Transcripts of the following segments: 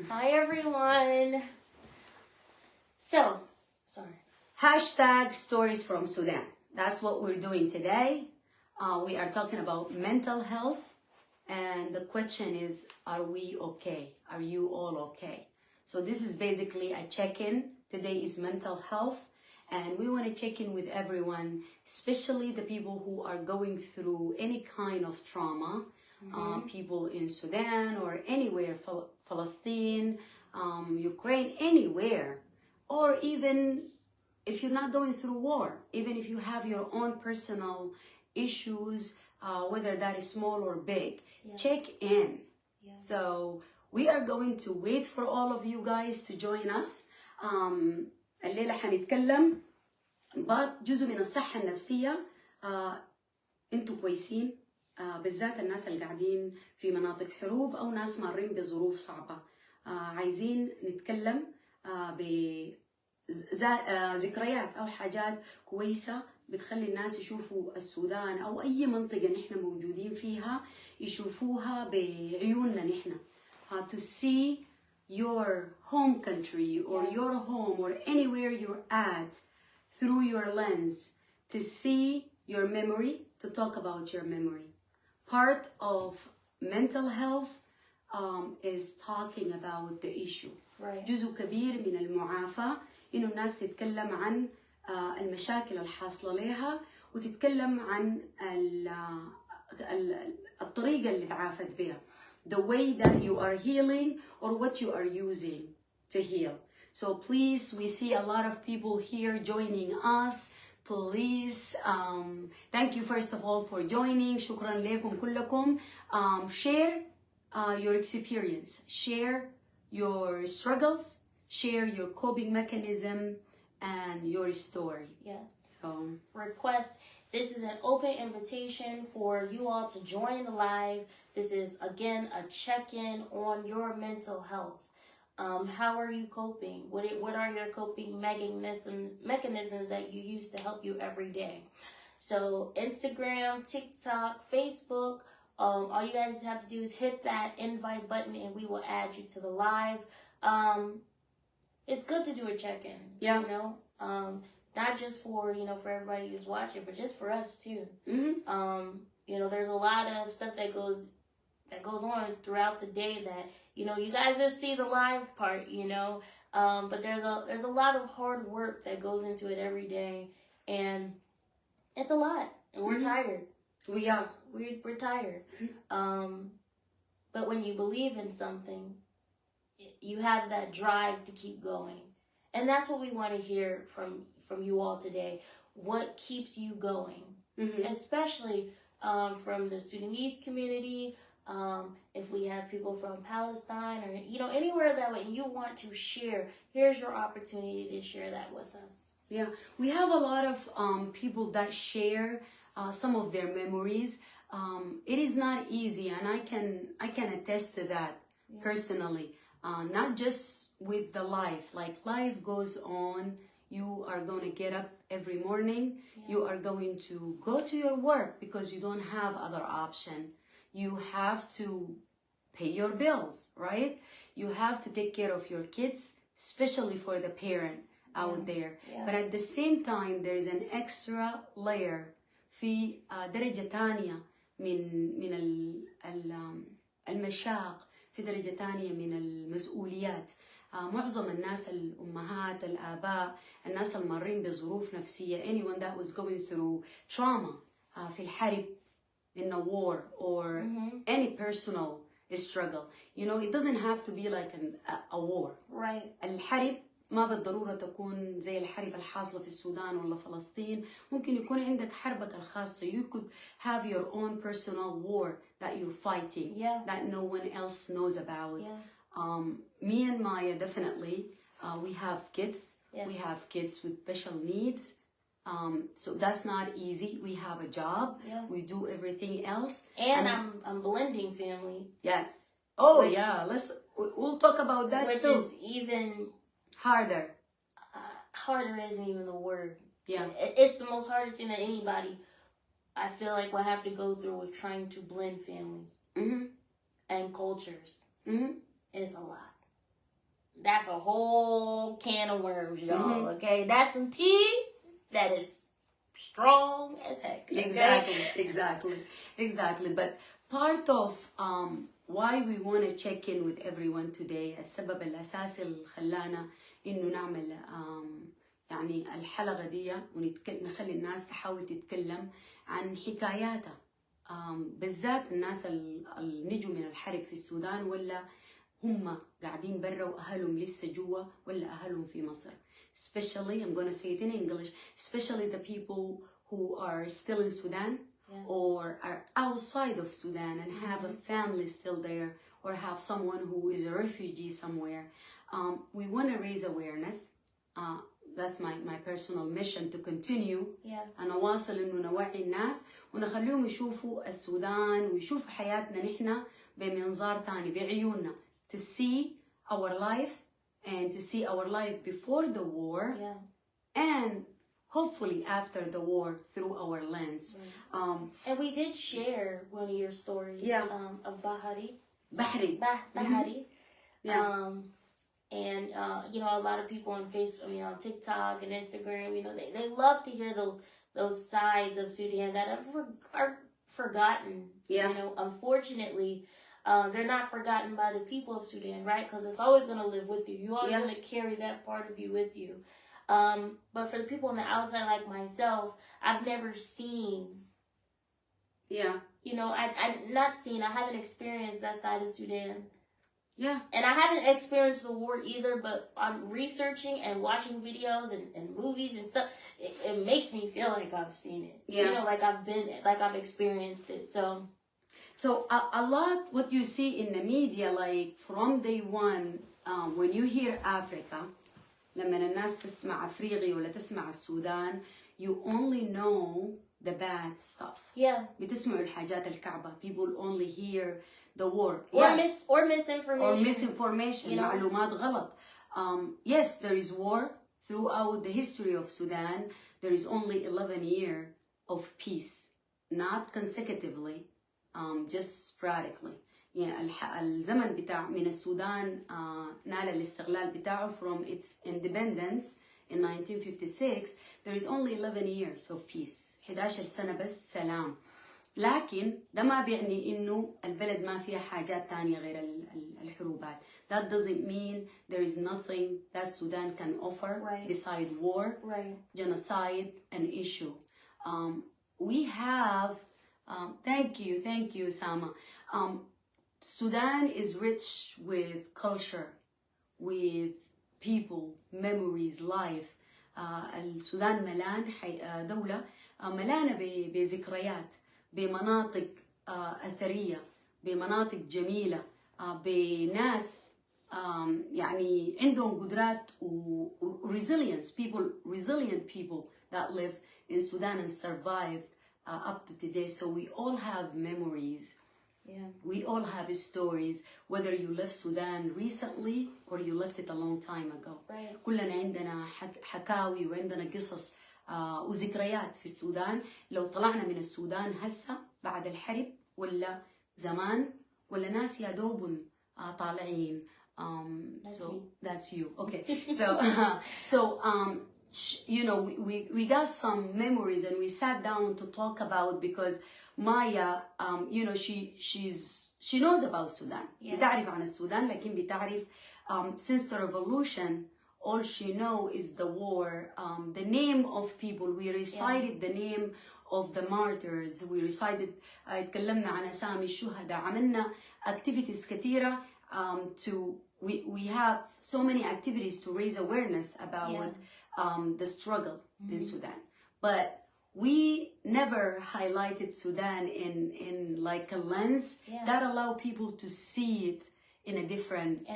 Hi, everyone. So, sorry. Hashtag stories from Sudan. That's what we're doing today. We are talking about mental health. And the question is, are we okay? Are you all okay? So this is basically a check-in. Today is mental health. And we want to check in with everyone, especially the people who are going through any kind of trauma. People in Sudan or anywhere, Palestine, Ukraine, anywhere. Or even if you're not going through war, even if you have your own personal issues, whether that is small or big, check in. So we are going to wait for all of you guys to join us. الليلة حنتكلم جزء من الصحة النفسية. انتوا كويسين، بالذات الناس اللي قاعدين في مناطق حروب أو ناس مارين بظروف صعبة. عايزين نتكلم بذكريات أو حاجات كويسة بتخلي الناس يشوفوا السودان أو أي منطقة نحن موجودين فيها يشوفوها بعيوننا نحن. To see your home country or your home or anywhere you're at through your lens, to see your memory, to talk about your memory. Part of mental health is talking about the issue. جزء كبير من المعافاة إنه الناس تتكلم عن المشاكل الحاصلة لها وتتكلم عن الطريقة اللي تعافت بها. The way that you are healing or what you are using to heal. So please, we see a lot of people here joining us. Please, thank you first of all for joining. شكرا لكم كلكم. Share your experience. Share your struggles. Share your coping mechanism and your story. Yes. So request. This is an open invitation for you all to join the live. This is, again, a check-in on your mental health. How are you coping? What are your coping mechanisms that you use to help you every day? So Instagram, TikTok, Facebook, all you guys have to do is hit that invite button and we will add you to the live. It's good to do a check-in, you know? Not just for, for everybody who's watching, but just for us too. There's a lot of stuff that goes on throughout the day that, you guys just see the live part, but there's a lot of hard work that goes into it every day, and it's a lot, and we're tired. We are. We're tired. But when you believe in something, you have that drive to keep going. And that's what we want to hear from you all today. What keeps you going? Especially from the Sudanese community. If we have people from Palestine or, anywhere that you want to share, here's your opportunity to share that with us. Yeah, we have a lot of people that share some of their memories. It is not easy, and I can attest to that personally. Not just with the life, like life goes on. You are going to get up every morning. You are going to go to your work because you don't have other option. You have to pay your bills, right? You have to take care of your kids, especially for the parent out there. But at the same time, there's an extra layer في درجة تانية من المشاق، في درجة تانية من المسؤوليات. معظم الناس الأمهات الآباء الناس المارين بظروف نفسية, anyone that was going through trauma في الحرب, in a war or any personal struggle, it doesn't have to be like a war. Right. الحرب ما بالضرورة تكون زي الحرب الحاصلة في السودان ولا فلسطين. ممكن يكون عندك حربك الخاصة. You could have your own personal war that you're fighting that no one else knows about. Me and Maya, definitely, we have kids. We have kids with special needs. So that's not easy. We have a job. We do everything else. And I'm blending families. Yes. Oh, yeah. We'll talk about that which too. Which is even harder. Harder isn't even the word. Yeah. It's the most hardest thing that anybody, I feel like, will have to go through with trying to blend families and cultures. It's a lot. that's a whole can of worms, y'all. Okay, that's some tea that is strong as heck. Okay? Exactly. But part of why we want to check in with everyone today, السبب الأساسي اللي خلانا إنه نعمل يعني الحلقة دي ونخلي الناس تحاول تتكلم عن حكاياتها، بالذات الناس اللي نجوا من الحرب في السودان ولا هم قاعدين برا وأهلهم لسه جوا ولا أهلهم في مصر. Especially, I'm going to say it in English, especially the people who are still in Sudan or are outside of Sudan and have a family still there or have someone who is a refugee somewhere. We want to raise awareness. That's my personal mission to continue. أنا واصل إنه نوعي الناس ونخليهم يشوفوا السودان ويشوفوا حياتنا نحن بمنظار تاني بعيوننا. To see our life and to see our life before the war and hopefully after the war through our lens. And we did share one of your stories of Bahari. Bahari. And you know, a lot of people on Facebook, on TikTok and Instagram, you know, they love to hear those sides of Sudan that are forgotten. You know, unfortunately, they're not forgotten by the people of Sudan, right? Because it's always going to live with you. You're always going to carry that part of you with you. But for the people on the outside, like myself, I've never seen. You know, I haven't experienced that side of Sudan. And I haven't experienced the war either, but I'm researching and watching videos and movies and stuff. It makes me feel like I've seen it. You know, like I've experienced it. So a lot what you see in the media, like from day one, when you hear Africa, لما الناس تسمع أفريقيا ولا تسمع السودان, you only know the bad stuff. بتسمعوا الحاجات الكعبة. People only hear the war. Or misinformation. You know? معلومات غلط. Yes, there is war throughout the history of Sudan. There is only 11 years of peace, not consecutively. Just sporadically. يعني الزمن بتاع من السودان نال الاستقلال بتاعه from its independence in 1956. There is only 11 years of peace. 11 سنة بس سلام. لكن ده ما بيعني إنه البلد ما فيها حاجات تانية غير الحروبات. That doesn't mean there is nothing that Sudan can offer besides war, genocide, and issue. We have thank you, Sama. Sudan is rich with culture, with people, memories, life. السودان ملان دولة ملانة بذكريات، بمناطق أثرية، بمناطق جميلة، بناس يعني عندهم قدرات resilience, resilient people that live in Sudan and survived up to today. So we all have memories. We all have stories, whether you left Sudan recently or you left it a long time ago. كلنا عندنا حكاوي وعندنا قصص وذكريات في السودان. لو طلعنا من السودان هسه بعد الحرب ولا زمان ولا ناس يا دوب طالعين. So that's you. Okay. So you know, we got some memories and we sat down to talk about, because Maya, you know, she knows about Sudan. بتعرف عن السودان لكن بتعرف since the revolution, all she know is the war, the name of people. We recited the name of the martyrs. We recited, اتكلمنا عن أسامي الشهداء. عملنا activities كثيرة we have so many activities to raise awareness about the struggle in Sudan. But we never highlighted Sudan in like a lens that allow people to see it in a different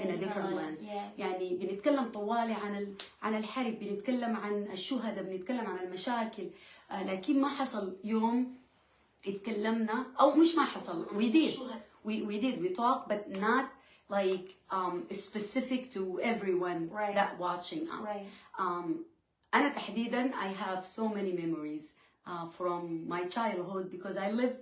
lens. يعني بنتكلم طوالي عن الحرب، بنتكلم عن الشهداء، بنتكلم عن المشاكل، لكن ما حصل يوم اتكلمنا أو مش ما حصل. We talk, but not like specific to everyone that watching us. أنا تحديدا I have so many memories from my childhood, because I lived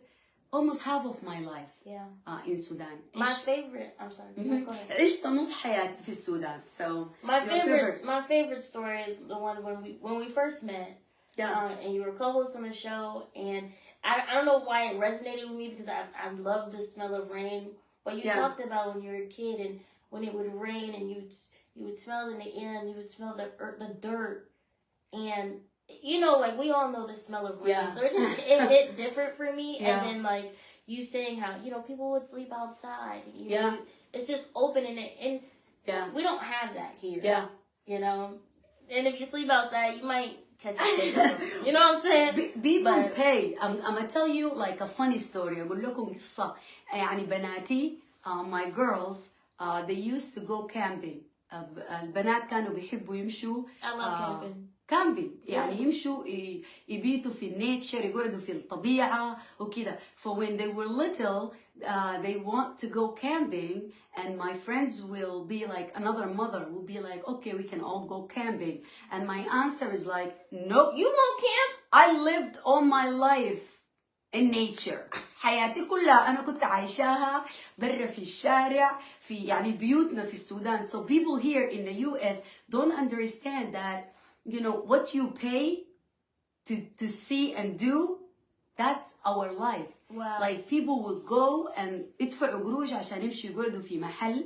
almost half of my life Yeah. in Sudan. My favorite. I'm sorry. Mhm. Go ahead. عشت نص حياتي في السودان. So My favorite story is the one when we first met. Yeah. And you were co-hosting the show, and I don't know why it resonated with me because I love the smell of rain. But you talked about when you were a kid and when it would rain and you would smell it in the air and you would smell the earth, the dirt, and you know, like we all know the smell of rain, so it hit different for me. And then like you saying how people would sleep outside. It's just open and we don't have that here. Yeah. And if you sleep outside, you might catch a ticket. You know what I'm saying? People pay. I'm gonna tell you like a funny story. أقول لكم قصة. يعني بناتي, my girls, they used to go camping. البنات كانوا بيحبوا يمشوا. I love camping. كامبينج يعني يمشوا يبيتوا في النيتشر, يقعدوا في الطبيعة وكده. For when they were little, they want to go camping, and my friends will be like, another mother will be like, okay, we can all go camping. And my answer is like, nope. You won't camp? I lived all my life in nature. حياتي كلها أنا كنت عايشاها برا في الشارع في يعني بيوتنا في السودان. So people here in the US don't understand that what you pay to see and do, that's our life. Wow. Like people will go and يدفعوا قروش عشان يمشوا يقعدوا في محل.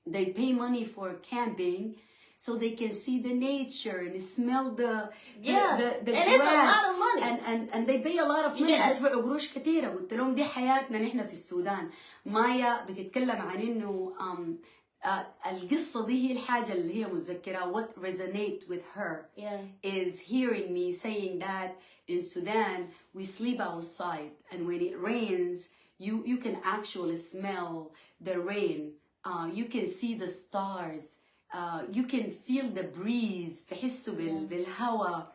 They pay money for camping so they can see the nature and smell the and grass. It's a lot of money. And they pay a lot of money. Yes. يدفعوا قروش كتيرة. قلت لهم دي حياتنا نحن في السودان. مايا بتتكلم عن إنه القصة دي هي الحاجة اللي هي متذكرة. What resonate with her is hearing me saying that in Sudan we sleep outside, and when it rains you can actually smell the rain, you can see the stars, you can feel the breeze, تحسوا بالهواء.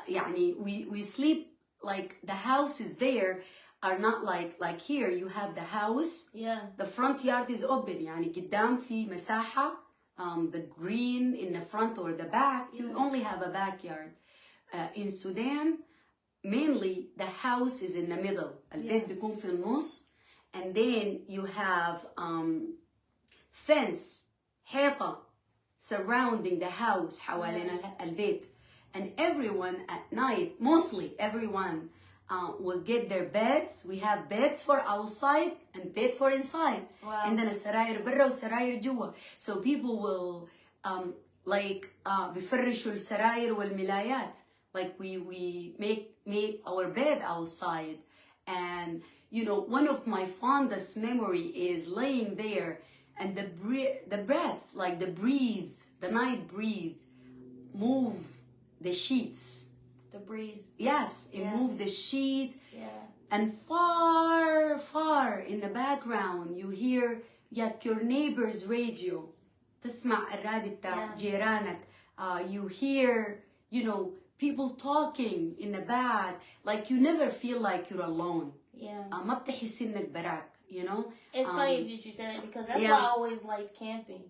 يعني we sleep like the houses there are not like here. You have the house, the front yard is open, يعني قدام في مساحة, the green in the front or the back, you only have a backyard. In Sudan, mainly the house is in the middle, البيت بيكون في النص, and then you have fence, حيطة surrounding the house حوالين البيت, and everyone at night, mostly everyone, will get their beds. We have beds for outside and bed for inside. Wow. And then السراير برا والسراير جوا. So people will بيفرشوا السراير والملايات. Like we make our bed outside. And one of my fondest memory is laying there and the breath, like the night breathe, move the sheets. The breeze. Yes, it moved the sheet. Yeah. And far, far in the background, you hear your neighbor's radio. تسمع الراديو بتاع جيرانك. You hear, people talking in the back. Like you never feel like you're alone. Yeah. ما بتحس إنك براك, It's funny that you said it because that's why I always liked camping.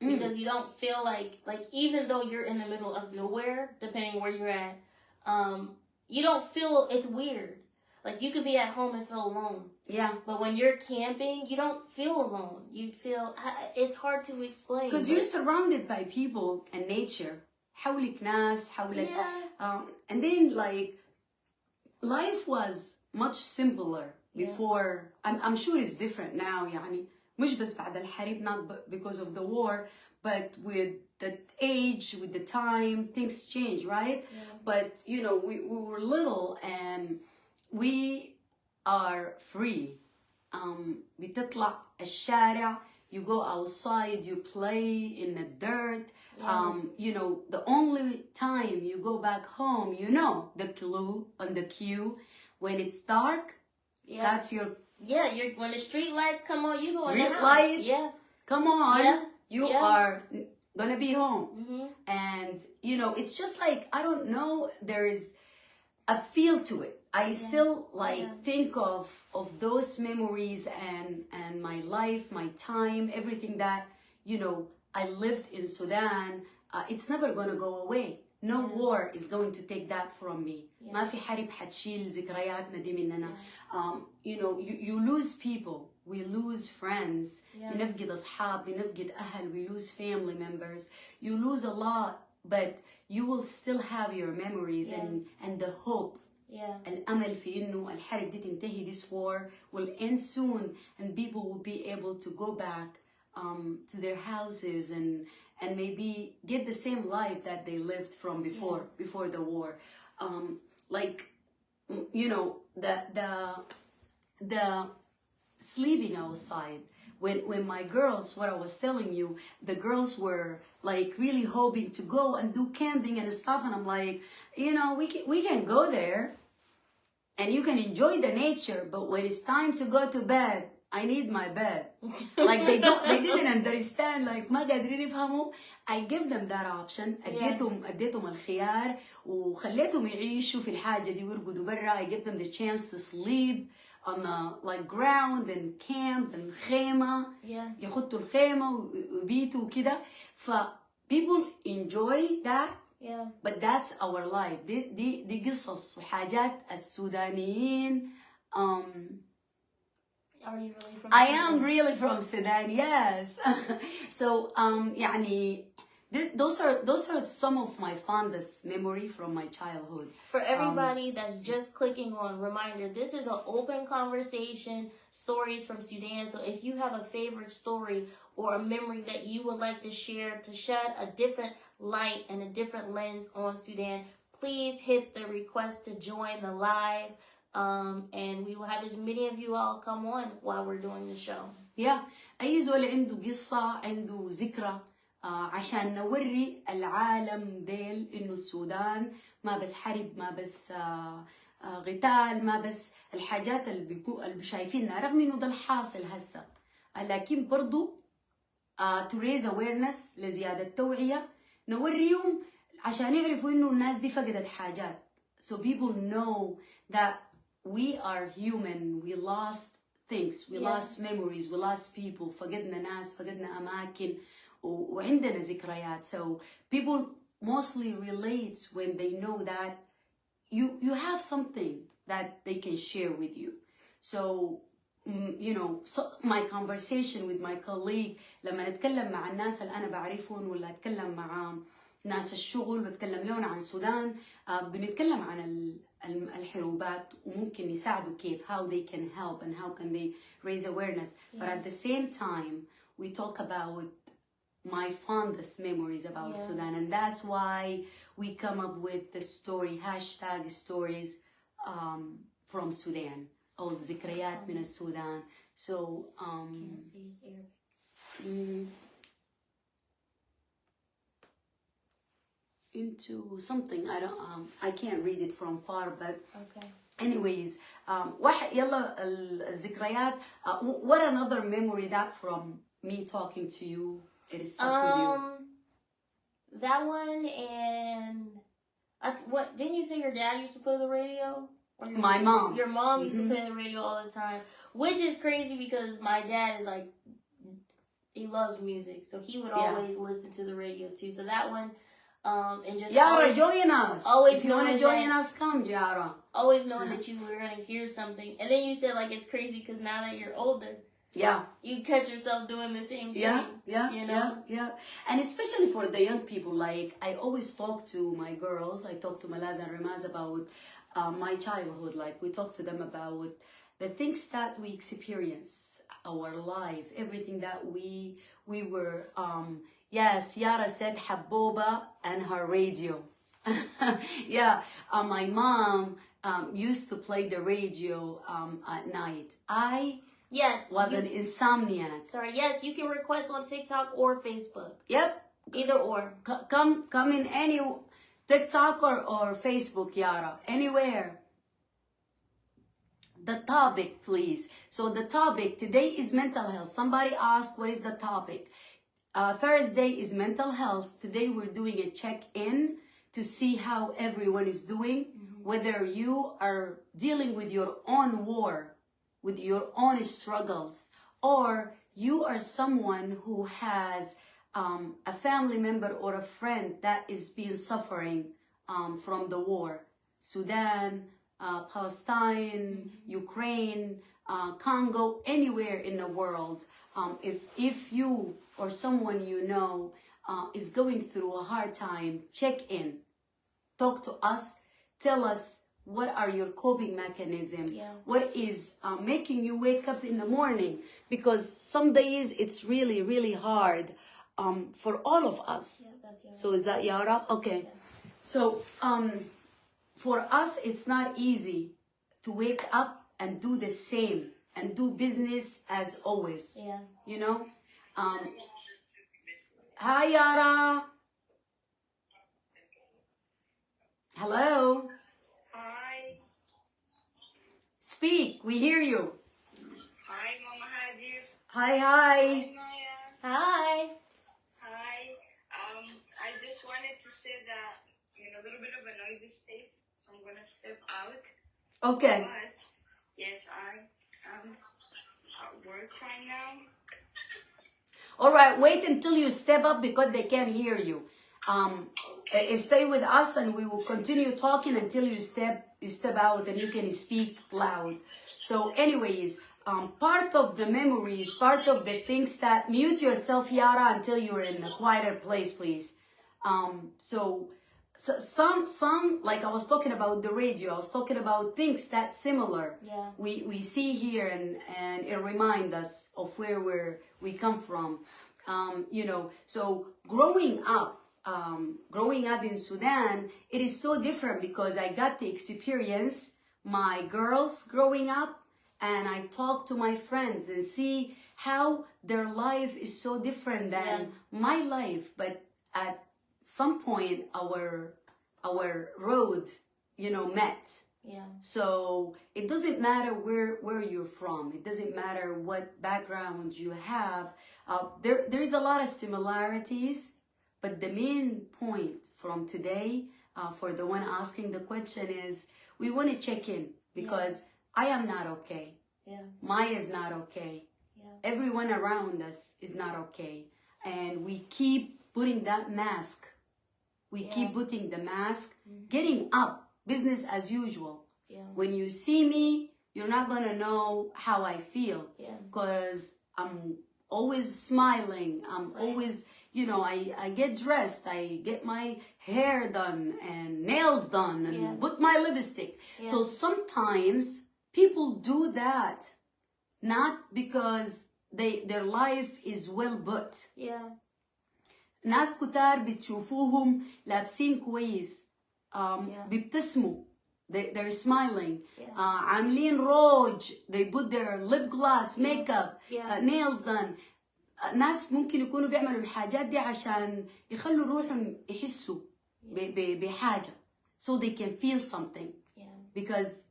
Because you don't feel like even though you're in the middle of nowhere, depending where you're at, you don't feel it's weird. Like you could be at home and feel alone. Yeah. But when you're camping, you don't feel alone. You feel it's hard to explain. Because you're surrounded by people and nature. حولك ناس حولك. And then life was much simpler before. I'm sure it's different now. يعني مش بس بعد الحرب, not because of the war, but with the age, with the time, things change, right? Yeah. But we were little and we are free. بتطلع الشارع, you go outside, you play in the dirt. The only time you go back home, the clue on the queue, when it's dark, that's your... you're when the street lights come on, you go in the house. Street light, come on, you are gonna be home. And it's just like, I don't know, there is a feel to it. I still think of those memories and my life, my time, everything that I lived in Sudan. It's never gonna go away. No war is going to take that from me. ما في حرب حتشيل ذكرياتنا دي مننا. You know, you lose people. We lose friends. بنفقد أصحاب, بنفقد أهل. We lose family members. You lose a lot, but you will still have your memories and the hope. الأمل في إنه الحرب دي تنتهي. This war will end soon and people will be able to go back to their houses and maybe get the same life that they lived from before the war. Like, you know, the sleeping outside. When my girls, what I was telling you, the girls were like really hoping to go and do camping and stuff, and I'm like, you know, we can go there and you can enjoy the nature, but when it's time to go to bed, I need my bed. Like they didn't understand, like ما قادرين يفهموا. I give them that option. اديتهم الخيار وخليتهم يعيشوا في الحاجة دي ويرقدوا برا. I give them the chance to sleep on the like ground and camp and خيمة. يخطوا الخيمة ويبيتوا وكده. people enjoy that. But that's our life. دي قصص وحاجات السودانيين. Are you really from I Sudan? am really from Sudan, yes. So, يعني, those are some of my fondest memory from my childhood. For everybody that's just clicking on, reminder, this is an open conversation, stories from Sudan. So if you have a favorite story or a memory that you would like to share to shed a different light and a different lens on Sudan, please hit the request to join the live. And we will have as many of you all come on while we're doing the show. أي زول عنده قصة عنده ذكرى عشان نوري العالم ديل إنه السودان ما بس حرب ما بس قتال ما بس الحاجات اللي شايفينها رغم إنه ده الحاصل هسه لكن برضو to raise awareness لزيادة توعية نوريهم عشان يعرفوا إنه الناس دي فقدت حاجات. So people know that we are human, we lost things, we lost memories, we lost people, فقدنا ناس, فقدنا أماكن, وعندنا ذكريات. So people mostly relate when they know that you have something that they can share with you. So, you know, my conversation with my colleague, لما نتكلم مع الناس اللي أنا بعرفهم ولا أتكلم مع ناس الشغل بتكلم لهم عن السودان بنتكلم عن الحروبات وممكن يساعدوا كيف how they can help and how can they raise awareness. But at the same time we talk about my fondest memories about Sudan, and that's why we come up with the story #stories from Sudan أو ذكريات من السودان. So into something I can't read it from far, but anyways يلا الذكريات. What another memory that from me talking to you it is stuck with you? That one, and what didn't you say your dad used to play the radio? Or my mom. Your mom used to play the radio all the time, which is crazy because my dad is like, he loves music, so he would always listen to the radio too. So that one, and just Yara, join us. Always if you want to join us, come, Yara. Always knowing that you were gonna hear something, and then you said like it's crazy because now that you're older, you catch yourself doing the same thing. You know? And especially for the young people, like I always talk to my girls. I talk to Malaz and Ramaz about my childhood. Like we talk to them about the things that we experience, our life, everything that we were. Yes, Yara said Haboba and her radio. My mom used to play the radio at night. I was an insomniac. Sorry, yes, you can request on TikTok or Facebook. Yep. Either or. Come in any TikTok or Facebook, Yara. Anywhere. The topic, please. So the topic today is mental health. Somebody asked, what is the topic? Thursday is mental health. Today we're doing a check-in to see how everyone is doing, whether you are dealing with your own war, with your own struggles, or you are someone who has a family member or a friend that is being suffering from the war, Sudan, Palestine, Ukraine, Congo, anywhere in the world, if you or someone you know is going through a hard time, check in, talk to us, tell us what are your coping mechanisms, what is making you wake up in the morning, because some days it's really, really hard for all of us. So is that Yara? Okay. So for us, it's not easy to wake up and do the same and do business as always. You know? Hi, Yara. Hello. Hi. Speak. We hear you. Hi, Mama Hagir. Hi, hi. Hi, Maya. Hi. Hi. I just wanted to say that I'm in a little bit of a noisy space, so I'm gonna step out. Okay. But yes, I am at work right now. All right. Wait until you step up because they can't hear you. Stay with us and we will continue talking until you step out and you can speak loud. So anyways, part of the memories, part of the things that mute yourself, Yara, until you're in a quieter place, please. So some like I was talking about the radio, I was talking about things that similar. We see here and it reminds us of where we come from. You know, so growing up in Sudan, it is so different because I got to experience my girls growing up, and I talk to my friends and see how their life is so different than my life. But at some point, our road, you know, met. So it doesn't matter where you're from. It doesn't matter what background you have. There is a lot of similarities. But the main point from today, for the one asking the question, is we want to check in because I am not okay. Maya is not okay. Everyone around us is not okay. And we keep putting that mask. We keep putting the mask, getting up, business as usual. When you see me, you're not going to know how I feel because I'm always smiling. I'm always... You know, I get dressed, I get my hair done and nails done and put my lipstick. So sometimes people do that not because their life is well put. ناس كتار بتشوفوهم لابسين كويس بيبتسموا. They're smiling. عاملين روج. They put their lip gloss, makeup, nails done. ناس ممكن يكونوا بيعملوا الحاجات دي عشان يخلوا روحهم يحسوا بحاجة so they can feel something. Because,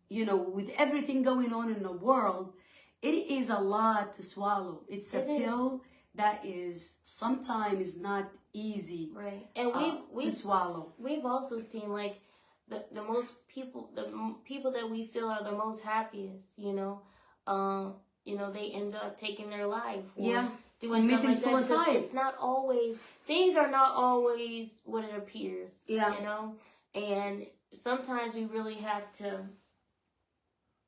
you know, with everything going on in the world, it is a lot to swallow. It's a pill that is sometimes not easy and to swallow. We've also seen like the most people, the people that we feel are the most happiest, you know, they end up taking their life. Doing committing stuff like suicide. That. It's not always, things are not always what it appears. You know? And sometimes we really have to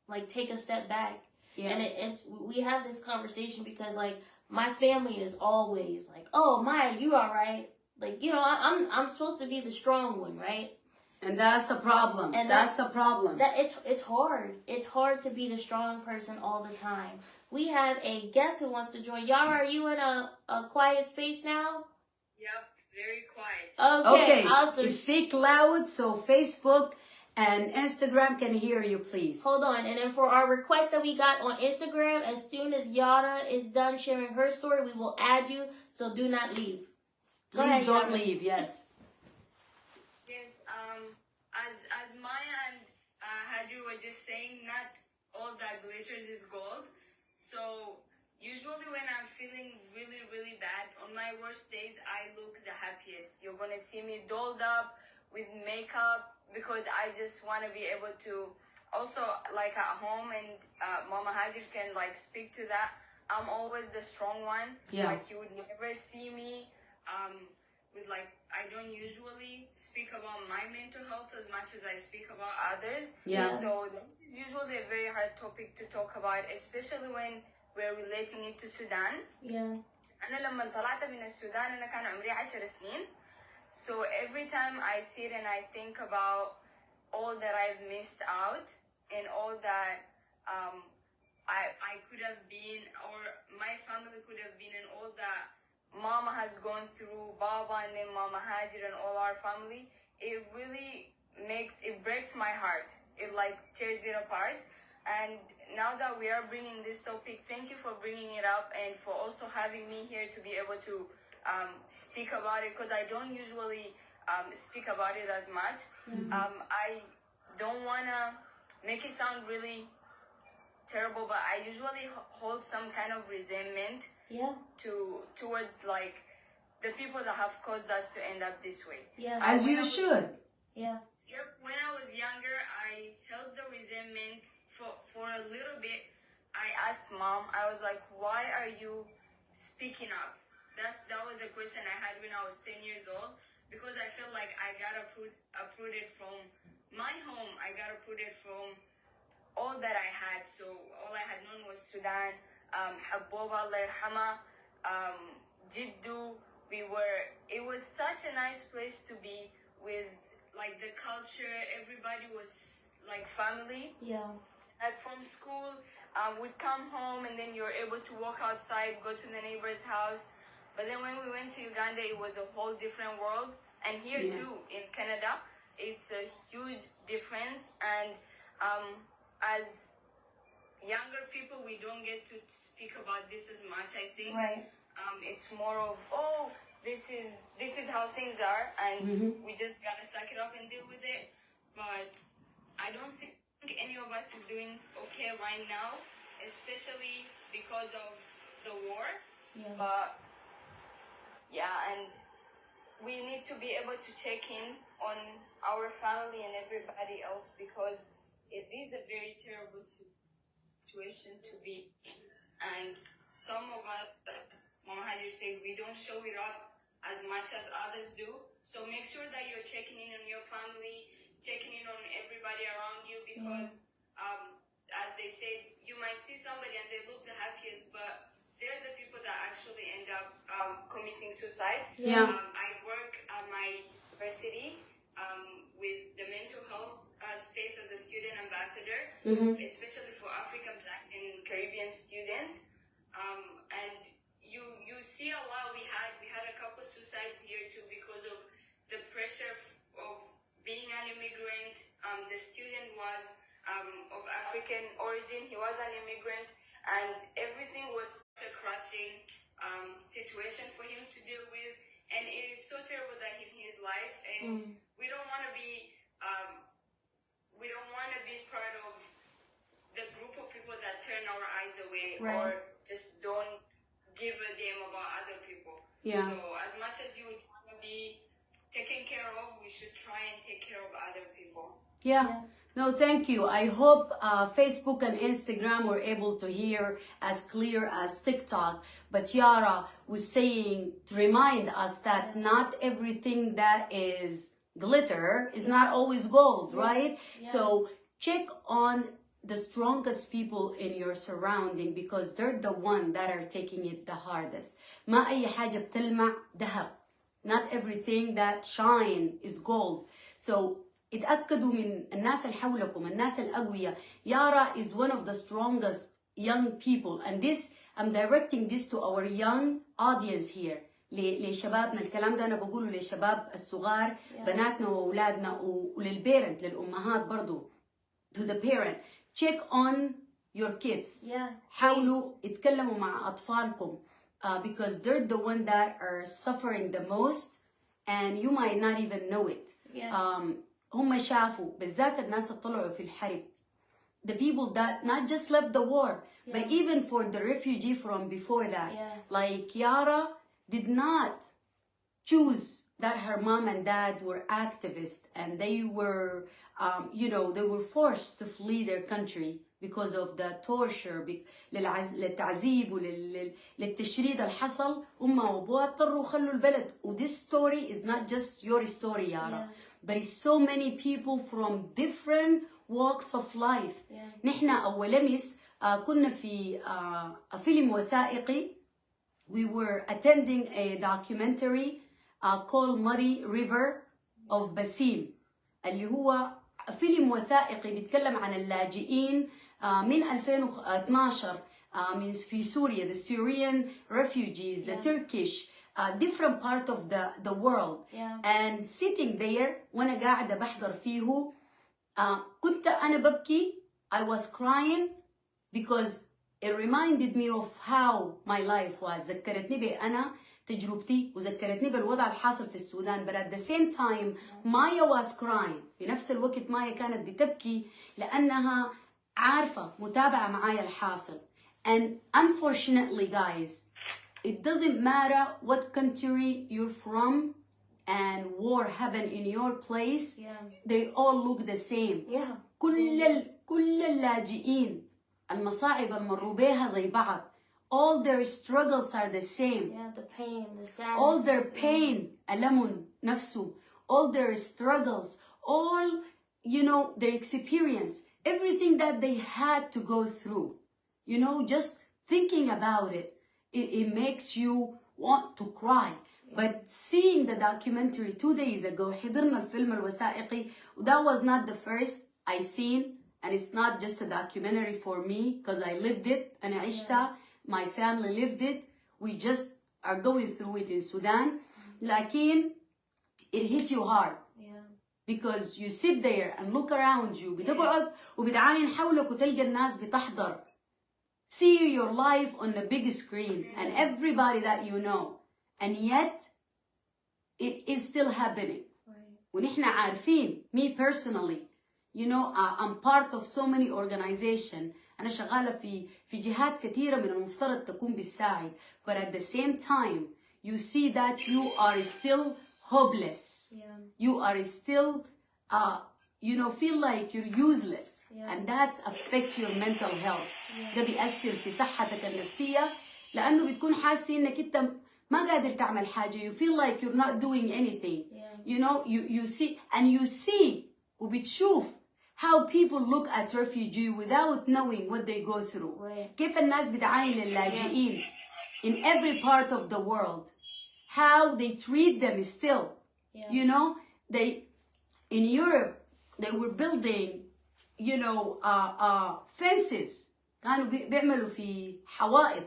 like take a step back. And we have this conversation because like my family is always like, oh, Maya, you all right? Like, you know, I'm supposed to be the strong one, right? And that's a problem. And that's a problem. It's hard. It's hard to be the strong person all the time. We have a guest who wants to join. Yara, are you in a quiet space now? Yep, very quiet. Okay, awesome. Speak loud so Facebook and Instagram can hear you, please. Hold on. And then for our request that we got on Instagram, as soon as Yara is done sharing her story, we will add you. So do not leave. Please don't leave, yes. As Maya and Hagir were just saying, not all that glitters is gold. So usually when I'm feeling really, really bad, on my worst days, I look the happiest. You're going to see me dolled up with makeup because I just want to be able to also, like at home, and Mama Hagir can like speak to that. I'm always the strong one. Yeah. Like you would never see me with like, I don't usually speak about my mental health as much as I speak about others. Yeah. So this is usually a very hard topic to talk about, especially when we're relating it to Sudan. Yeah. أنا لما طلعت من السودان أنا كان عمري 10 سنين. So every time I sit and I think about all that I've missed out and all that I could have been, or my family could have been, and all that Mama has gone through, Baba and then Mama Hagir and all our family, it really breaks my heart. It like tears it apart. And now that we are bringing this topic, thank you for bringing it up and for also having me here to be able to speak about it, because I don't usually speak about it as much. I don't want to make it sound really terrible, but I usually hold some kind of resentment towards like the people that have caused us to end up this way. Yeah. As you should. Yeah. Yep. When I was younger, I held the resentment for a little bit. I asked Mom, I was like, why are you speaking up? That was a question I had when I was 10 years old, because I felt like I got uprooted from my home. I got uprooted from all that I had. So all I had known was Sudan, Haboba, Allah Yarhama, Jiddu. It was such a nice place to be with, like the culture. Everybody was like family. Yeah. Like from school, we'd come home and then you're able to walk outside, go to the neighbor's house. But then when we went to Uganda, it was a whole different world. And here too, in Canada, it's a huge difference. And as younger people, we don't get to speak about this as much, I think. Right. It's more of, oh, this is how things are, and we just gotta suck it up and deal with it. But I don't think any of us is doing okay right now, especially because of the war. Yeah. But yeah, and we need to be able to check in on our family and everybody else, because it is a very terrible situation to be in. And some of us, that Mama Hajir said, we don't show it up as much as others do. So make sure that you're checking in on your family, checking in on everybody around you, because as they said, you might see somebody and they look the happiest, but they're the people that actually end up committing suicide. Yeah. I work at my university with the mental health space as a student ambassador, especially for African, Black, and Caribbean students. And you see a lot. We had a couple suicides here too because of the pressure of being an immigrant. The student was of African origin. He was an immigrant, and everything was such a crushing situation for him to deal with. And it is so terrible that in his life, and we don't want to be part of the group of people that turn our eyes away or just don't give a damn about other people. Yeah. So as much as you would want to be taken care of, we should try and take care of other people. Yeah. No, thank you. I hope Facebook and Instagram were able to hear as clear as TikTok. But Yara was saying to remind us that not everything that is glitter is not always gold, right? Yeah. So check on the strongest people in your surrounding, because they're the one that are taking it the hardest. ما أي حاجة بتلمع ذهب. Not everything that shine is gold. So اتأكدوا من الناس اللي حولكم، الناس الأقوياء. Yara is one of the strongest young people, and this I'm directing this to our young audience here. لشبابنا، الكلام ده أنا بقوله للشباب الصغار، بناتنا وأولادنا، وللبيرنت، للأمهات برضو. To the parent, check on your kids. Yeah. حاولوا اتكلموا مع أطفالكم because they're the one that are suffering the most, and you might not even know it. Yeah. هم شافوا بالذات الناس اللي طلعوا في الحرب. The people that not just left the war, but even for the refugee from before that. Like Yara did not choose that her mom and dad were activists and they were, they were forced to flee their country because of the torture للتعذيب وللتشريد اللي حصل. أمها وأبوها اضطروا خلوا البلد. this story is not just your story Yara, but it's so many people from different walks of life. نحن أول أمس كنا في فيلم وثائقي. We were attending a documentary called Muddy River of Basim, اللي هو فيلم وثائقي بيتكلم عن اللاجئين من 2012 من في سوريا, the Syrian refugees, the Turkish, different part of the world. And sitting there وانا قاعدة بحضر فيه كنت أنا ببكي. I was crying because it reminded me of how my life was. ذكرتني بأنا تجربتي وذكرتني بالوضع الحاصل في السودان. But at the same time Maya was crying. في نفس الوقت مايا كانت بتبكي لأنها عارفة متابعة معايا الحاصل. And unfortunately guys, it doesn't matter what country you're from and war happened in your place, they all look the same. كل اللاجئين المصاعب المروا بها زي بعض. All their struggles are the same. The pain, the sadness. All their pain, ألم نفسه. All their struggles, all, you know, their experience, everything that they had to go through. You know, just thinking about it, it makes you want to cry. But seeing the documentary 2 days ago, حضرنا الفيلم الوثائقي, that was not the first I seen, and it's not just a documentary for me because I lived it and عشتها. My family lived it. We just are going through it in Sudan. لكن it hits you hard. Because you sit there and look around you. بتقعد وبتعاين حولك وتلقى الناس بتحضر. See your life on the big screen and everybody that you know. And yet, it is still happening. ونحن عارفين, me personally, you know, I'm part of so many organizations. أنا شغالة في جهات كثيرة من المفترض تكون بالساعد. But at the same time, you see that you are still hopeless. You are still, you know, feel like you're useless. And that affects your mental health. ده بيأثر في صحتك النفسية لأنه بتكون حاسة إنك أنت ما قادر تعمل حاجة. You feel like you're not doing anything. You know, you see, and you see وبتشوف how people look at refugee without knowing what they go through. كيف الناس بتعاني للاجئين in every part of the world. How they treat them still. You know, in Europe, they were building, you know, fences. كانوا بيعملوا في حوائط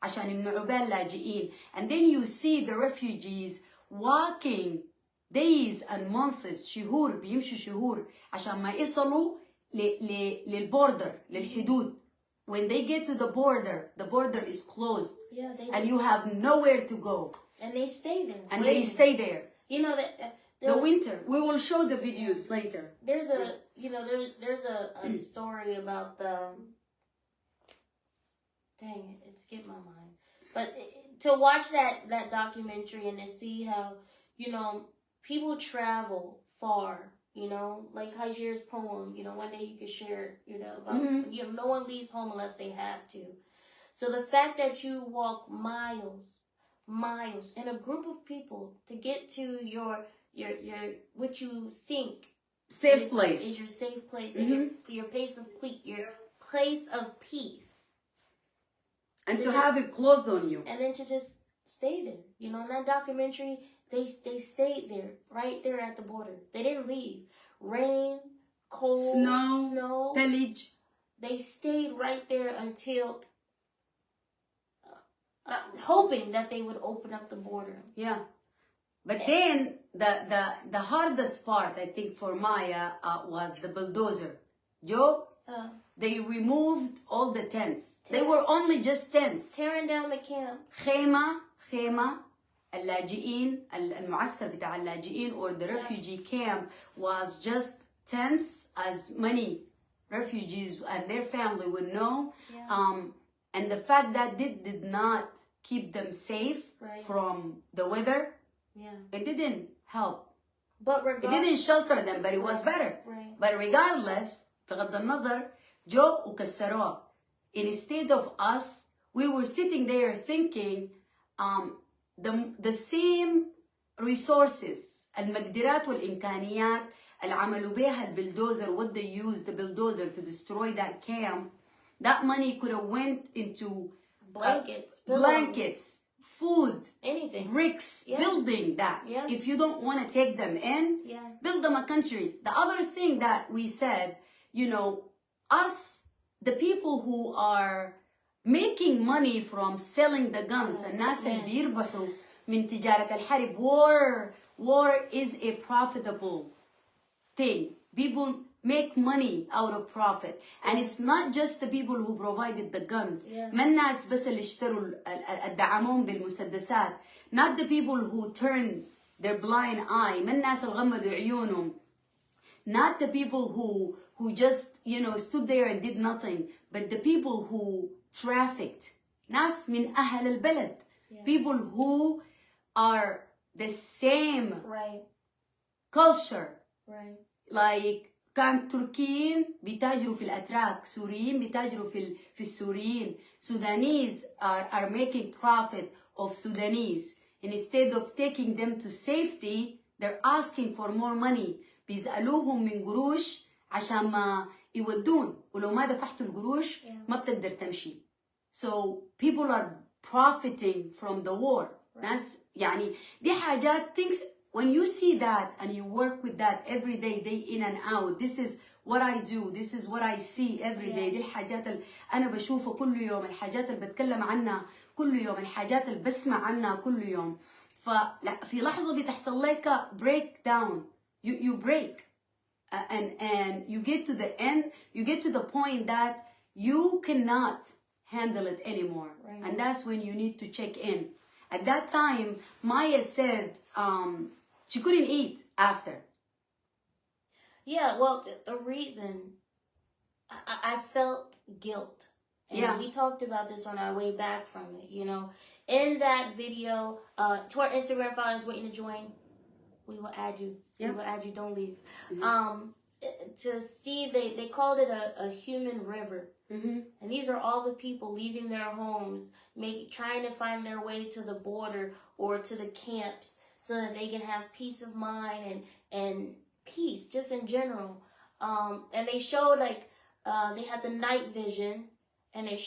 عشان يمنعوا بها اللاجئين. And then you see the refugees walking days and months, شهور بيمشوا شهور عشان ما يصلوا للبوردر للحدود. When they get to the border is closed. And you have nowhere to go. And they stay there. And they stay there. You know that the winter. We will show the videos later. There's a, you know, there's a story about the. Dang it, it skipped my mind. But to watch that documentary and to see how, you know, people travel far, you know, like Hagir's poem, you know, one day you could share, you know, about, you know, no one leaves home unless they have to. So the fact that you walk miles in a group of people to get to your what you think safe place is your safe place, to your place of peace. And to have it closed on you. And then to just stay there. You know, in that documentary, they stayed there, right there at the border. They didn't leave. Rain, cold, snow, tillage. They stayed right there until hoping that they would open up the border. Yeah. But then the hardest part, I think, for Maya was the bulldozer. Joe? They removed all the tents. They were only just tents. Tearing down the camp. خيمة اللاجئين المعسكر بتاع اللاجئين or the refugee camp was just tents, as many refugees and their family would know. And the fact that it did not keep them safe from the weather, it didn't help. But it didn't shelter them, but it was better. Right. But regardless, بغض النظر, جو وكسروها. Instead of us, we were sitting there thinking the same resources, المقدرات والإمكانيات اللي عملوا بها البلدوزر, what they used the bulldozer to destroy that camp, that money could have went into blankets, food, anything, bricks, building that. If you don't want to take them in, build them a country. The other thing that we said, you know, us, the people who are making money from selling the guns, الناس اللي بيربحوا من تجارة الحرب, war is a profitable thing. People make money out of profit, and it's not just the people who provided the guns. ما الناس بس اللي اشتروا الدعمون بالمسدسات. Not the people who turned their blind eye. ما الناس اللي غمضوا عيونهم. Not the people who just, you know, stood there and did nothing, but the people who trafficked. ناس من أهل البلد. People who are the same culture. Like كان تركيين بيتاجروا في الأتراك, سوريين بيتاجروا في السوريين. Sudanese are making profit of Sudanese. Instead of taking them to safety, they're asking for more money. بيسألوهم من قروش عشان ما يودون, ولو ما دفعتوا القروش ما بتقدر تمشي. So people are profiting from the war. ناس يعني دي حاجات, things, when you see that and you work with that every day, day in and out, this is what I do, this is what I see every day. دي الحاجات اللي أنا بشوفها كل يوم, الحاجات اللي بتكلم عنها كل يوم, الحاجات اللي بسمع عنها كل يوم. ففي لحظة بتحصل لك break down, you break, and you get to the end, you get to the point that you cannot handle it anymore, and that's when you need to check in. At that time, Maya said she couldn't eat after. Yeah, well, the reason I felt guilt. And we talked about this on our way back from it, you know. In that video, to our Instagram followers waiting to join, we will add you. We will add you, don't leave. To see, they called it a human river. And these are all the people leaving their homes, trying to find their way to the border or to the camps so that they can have peace of mind and peace just in general. And they showed they had the night vision, and it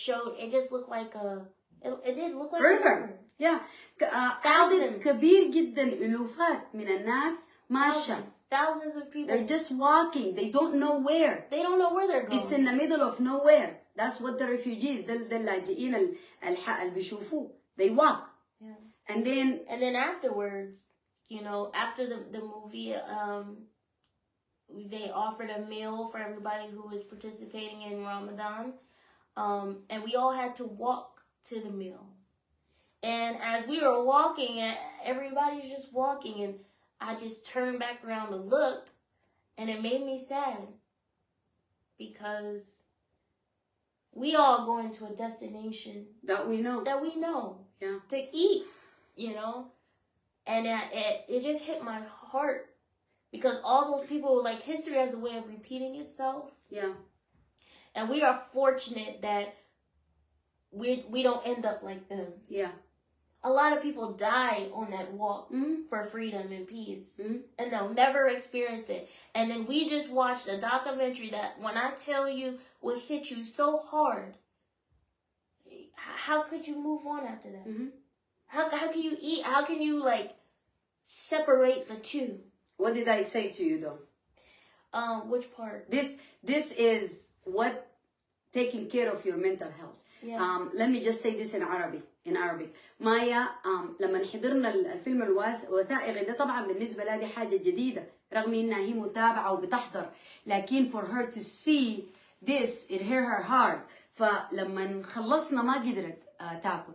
just looked like it did look like a river. Yeah. عدد كبير جدا, ألوفات من الناس ماشية. Thousands of people. They're just walking. They don't know where. They don't know where they're going. It's in the middle of nowhere. That's what the refugees, ده اللاجئين اللي بيشوفوه. They walk. And then afterwards, you know, after the movie, they offered a meal for everybody who was participating in Ramadan. And we all had to walk to the meal. And as we were walking, everybody's just walking, and I just turned back around to look, and it made me sad because we all going to a destination that we know. To eat, you know. And it just hit my heart because all those people, like, history has a way of repeating itself. And we are fortunate that we don't end up like them. A lot of people died on that walk for freedom and peace, and they'll never experience it. And then we just watched a documentary that, when I tell you, will hit you so hard. How could you move on after that? How can you eat? How can you, like, separate the two? What did I say to you though? Which part? This is what taking care of your mental health. Let me just say this in Arabic. مايا لما حضرنا الفيلم الوثائقي ده, طبعا بالنسبة لها دي حاجة جديدة رغم انها هي متابعة وبتحضر, لكن for her to see this it hit her hard. فلما خلصنا ما قدرت تاكل.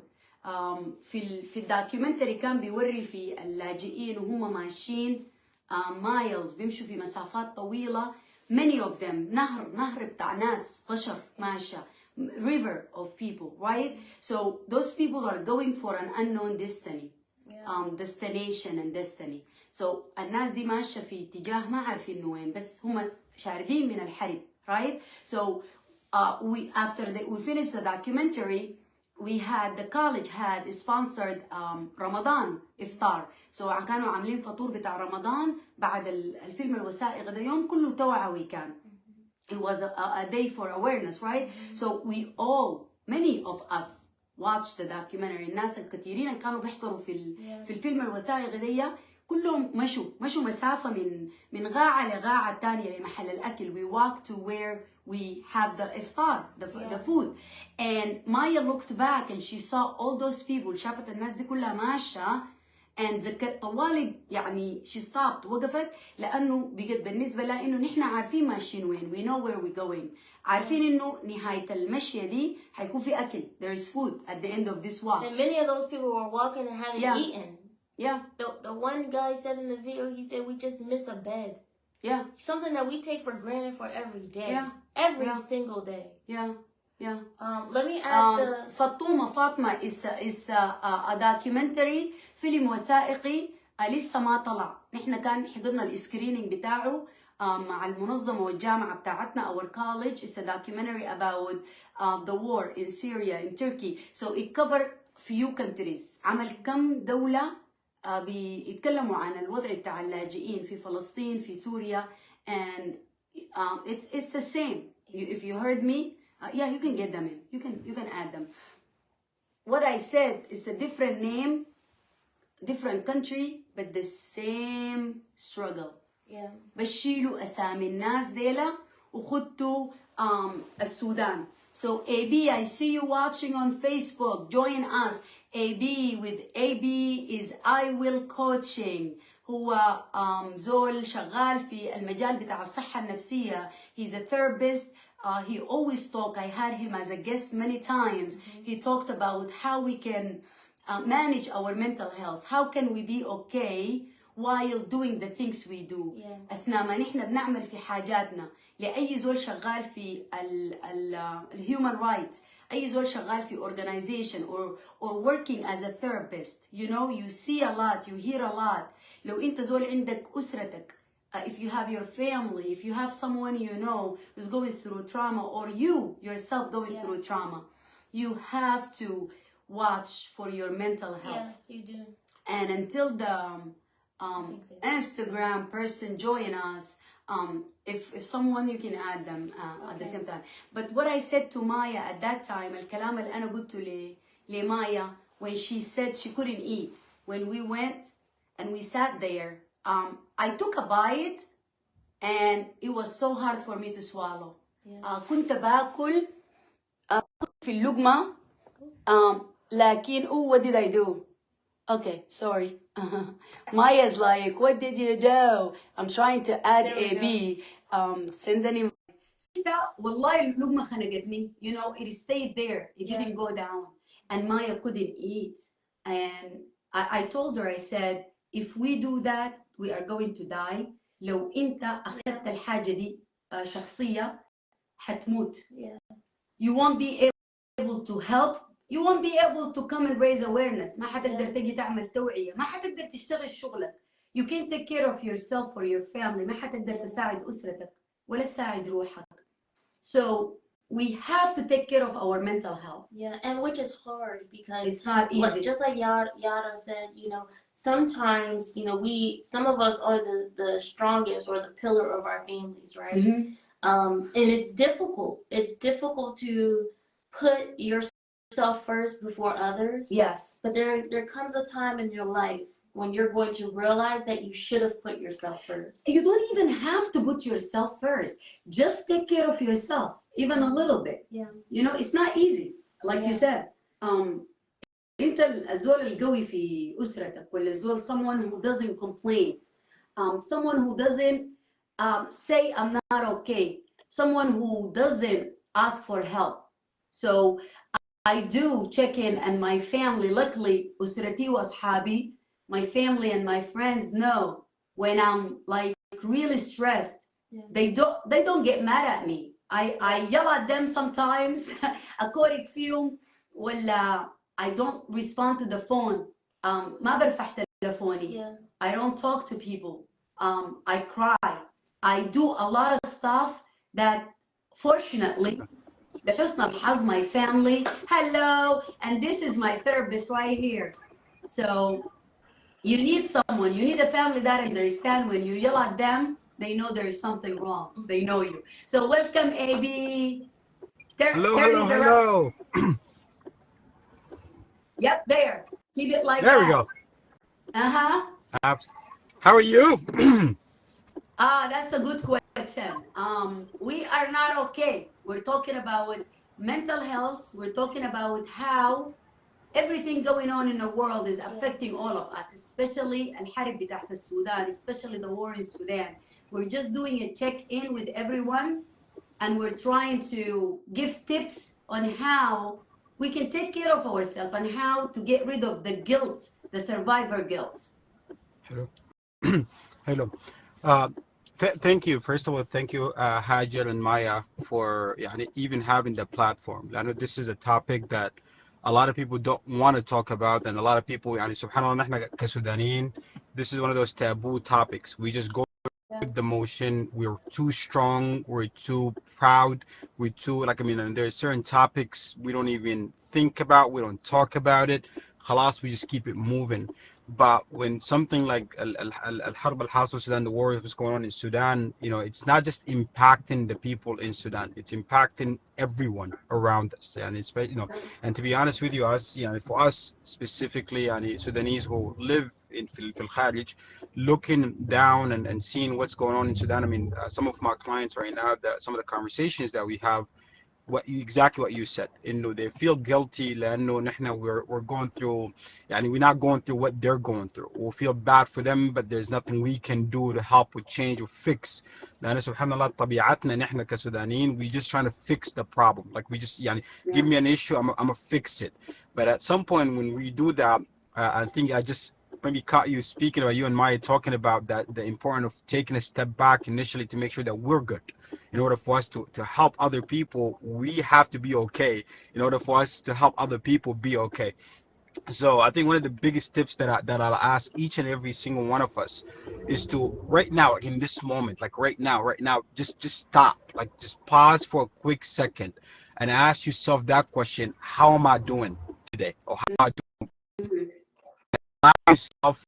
في الدوكيومنتري كان بيوري في اللاجئين وهم ماشيين miles, بيمشوا في مسافات طويلة. Many of them نهر بتاع ناس بشر ماشية, river of people, right? So those people are going for an unknown destiny, destination and destiny. So الناس دي ماشية في اتجاه ما عارفين وين, بس هم شاردين من الحرب, right? So we finished the documentary, the college had sponsored رمضان إفطار. So كانوا عاملين فطور بتاع رمضان بعد الفيلم الوثائقي ده يوم كله توعوي كان. It was a day for awareness, right? So many of us watched the documentary. الناس الكثيرين اللي كانوا بيحضروا في الفيلم الوثائقي دي كلهم مشوا مسافة من غاعة لغاعة تانية لمحل الأكل. We walked to where we have the iftar, the food. And Maya looked back and she saw all those people. شافت الناس دي كلها ماشية. And طوالي يعني she stopped, وقفت لأنه بقت بالنسبة لها إنه نحن عارفين ماشيين وين. We know where we're going. عارفين إنه نهاية المشية دي حيكون في أكل. There is food at the end of this walk. And many of those people were walking and hadn't eaten. Yeah. The one guy said in the video, he said, we just miss a bed. Yeah. Something that we take for granted for every day. Yeah. Every single day. Yeah. Yeah. Let me add فاطمة is a documentary فيلم وثائقي لسه ما طلع. نحن كان حضرنا السكرينينج بتاعه مع المنظمة والجامعة بتاعتنا. Our college is a documentary about the war in Syria, in Turkey. So it covered few countries. عمل كم دولة بيتكلموا عن الوضع بتاع اللاجئين في فلسطين في سوريا. And it's the same. If you heard me, yeah, you can get them in. You can add them. What I said is a different name, different country, but the same struggle. Yeah. بشيلوا أسامي الناس ديلا وخدتوا السودان. So AB, I see you watching on Facebook. Join us. AB with AB is I Will Coaching. هو زول شغال في المجال بتاع الصحة النفسية. He's a therapist. He always talk. I had him as a guest many times. He talked about how we can manage our mental health. How can we be okay while doing the things we do. أثناء ما نحن بنعمل في حاجاتنا. لأي زول شغال في human rights. أي زول شغال في organization or working as a therapist. You know, you see a lot, you hear a lot. لو أنت زول عندك أسرتك. If you have your family, if you have someone you know who's going through trauma, or you yourself going through trauma, you have to watch for your mental health. Yes, you do. And until the Instagram person join us, if someone, you can add them at the same time. But what I said to Maya at that time, الكلام اللي أنا قلته لمايا when she said she couldn't eat, when we went and we sat there, I took a bite and it was so hard for me to swallow. كنت باكل في اللقمة لكن what did I do? Okay, sorry. Maya's like, what did you do? I'm trying to add AB. Send an invite. والله اللقمة خنقتني. You know, it stayed there. It didn't go down. And Maya couldn't eat. And I told her, I said, if we do that, we are going to die. لو أنت أخذت الحاجة دي شخصية حتموت. You won't be able to help. You won't be able to come and raise awareness. ما حتقدر تجي تعمل توعية. ما حتقدر تشتغل شغلك. You can't take care of yourself or your family. ما حتقدر تساعد أسرتك ولا تساعد روحك. So we have to take care of our mental health. Yeah, and which is hard because it's not easy. Just like Yara said, you know, sometimes, you know, some of us are the strongest or the pillar of our families, right? And it's difficult. It's difficult to put yourself first before others. Yes. But there comes a time in your life when you're going to realize that you should have put yourself first. You don't even have to put yourself first. Just take care of yourself, even a little bit. Yeah. You know, it's not easy. Like you said, انت الزول القوي في أسرتك ولا الزول someone who doesn't complain, someone who doesn't say I'm not okay, someone who doesn't ask for help. So I do check in, and my family, luckily, أسرتي وأصحابي, my family and my friends know when I'm like really stressed. They don't get mad at me. I yell at them sometimes. أكورك فيهم ولا I don't respond to the phone. ما برفع تلفوني. I don't talk to people. I cry. I do a lot of stuff that fortunately لحسن الحظ my family, hello, and this is my therapist right here. So you need someone, you need a family that understand when you yell at them, they know there is something wrong. They know you. So welcome, AB. Hello, Turn hello, it around. hello. Yep, there. Keep it like There we that. go. Uh-huh. Apps. How are you? That's a good question. We are not okay. We're talking about mental health. We're talking about how everything going on in the world is Yeah. affecting all of us, especially الحرب بتاعت السودان, especially the war in Sudan. We're just doing a check-in with everyone, and we're trying to give tips on how we can take care of ourselves and how to get rid of the guilt, the survivor guilt. Hello. Hello. Thank you. First of all, thank you, Hagir and Maya, for يعني, even having the platform. I know this is a topic that a lot of people don't want to talk about, and a lot of people, يعني, subhanallah, نحن كسودانيين, this is one of those taboo topics. We just go Yeah. with the motion. We're too strong. We're too proud. We're too, like, I mean, and there's certain topics we don't even think about. We don't talk about it. Khalas, we just keep it moving. But when something like al-Harb al-Hasil Sudan, the war was going on in Sudan, it's not just impacting the people in Sudan. It's impacting everyone around us. And and to be honest with you, for us specifically, Sudanese who live in Fil Kharij, looking down and seeing what's going on in Sudan. I mean, some of my clients right now, some of the conversations that we have, exactly what you said. They feel guilty لأنه نحن we're going through, we're not going through what they're going through. We'll feel bad for them, but there's nothing we can do to help with change or fix. لأن سبحان الله طبيعتنا نحن كسودانيين, we just trying to fix the problem. Like we just give Yeah. me an issue, I'm gonna fix it. But at some point when we do that, I think I just maybe caught you speaking about, you and Maya talking about that, the importance of taking a step back initially to make sure that we're good. In order for us to help other people, we have to be okay in order for us to help other people be okay. So I think one of the biggest tips that I'll ask each and every single one of us is to, right now, like in this moment, like right now, just stop, like just pause for a quick second and ask yourself that question: how am I doing today? Or how am I doing? Mhm. Allow yourself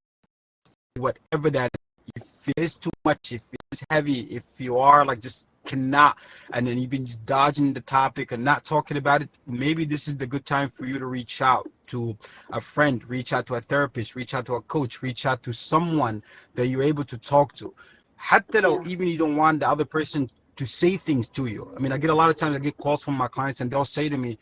whatever that is. If it is too much, if it's heavy, if you are like just cannot, and then you've been just dodging the topic and not talking about it, maybe this is the good time for you to reach out to a friend, reach out to a therapist, reach out to a coach, reach out to someone that you're able to talk to. حتى لو Yeah. even you don't want the other person to say things to you. I mean, I get a lot of times I get calls from my clients and they'll say to me,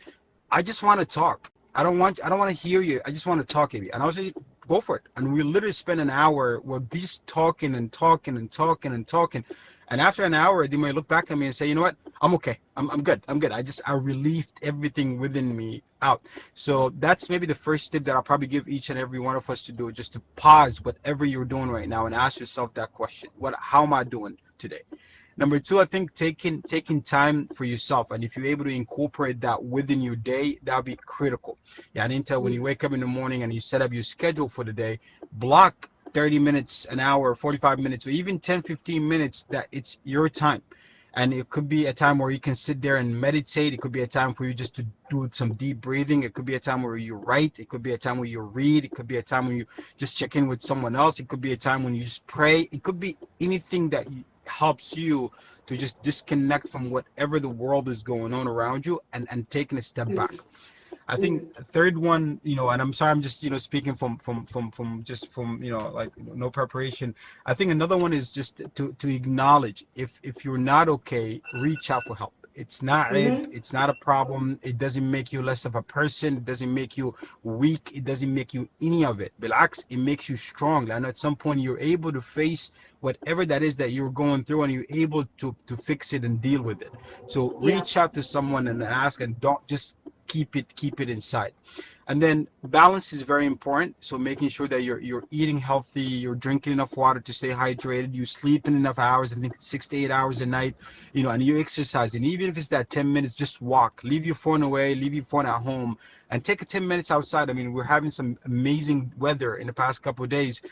I just want to talk. I don't want to hear you. I just want to talk to you. And I was like, go for it. And we literally spend an hour with just talking and talking and talking and talking. And after an hour, they might look back at me and say, you know what? I'm okay. I'm good. I'm good. I relieved everything within me out. So that's maybe the first tip that I'll probably give each and every one of us to do, just to pause whatever you're doing right now and ask yourself that question. How am I doing today? Number two, I think taking time for yourself, and if you're able to incorporate that within your day, that'll be critical. Yeah, and until when you wake up in the morning and you set up your schedule for the day, block 30 minutes, an hour, 45 minutes, or even 10, 15 minutes that it's your time. And it could be a time where you can sit there and meditate. It could be a time for you just to do some deep breathing. It could be a time where you write. It could be a time where you read. It could be a time when you just check in with someone else. It could be a time when you just pray. It could be anything that helps you to just disconnect from whatever the world is going on around you, and taking a step back. I think Mhm. a third one, and I'm sorry, I'm just speaking from just from like no preparation. I think another one is just to acknowledge, if you're not okay, reach out for help. It's not it, Mhm. it's not a problem. It doesn't make you less of a person. It doesn't make you weak. It doesn't make you any of it. Relax, it makes you strong. And at some point you're able to face whatever that is that you're going through, and you're able to fix it and deal with it. So Yeah. reach out to someone and ask, and don't just keep it inside. And then balance is very important. So making sure that you're eating healthy, you're drinking enough water to stay hydrated, you sleeping enough hours, I think 6 to 8 hours a night, and you exercise. And even if it's that 10 minutes, just walk, leave your phone away, leave your phone at home, and take a 10 minutes outside. I mean, we're having some amazing weather in the past couple of days.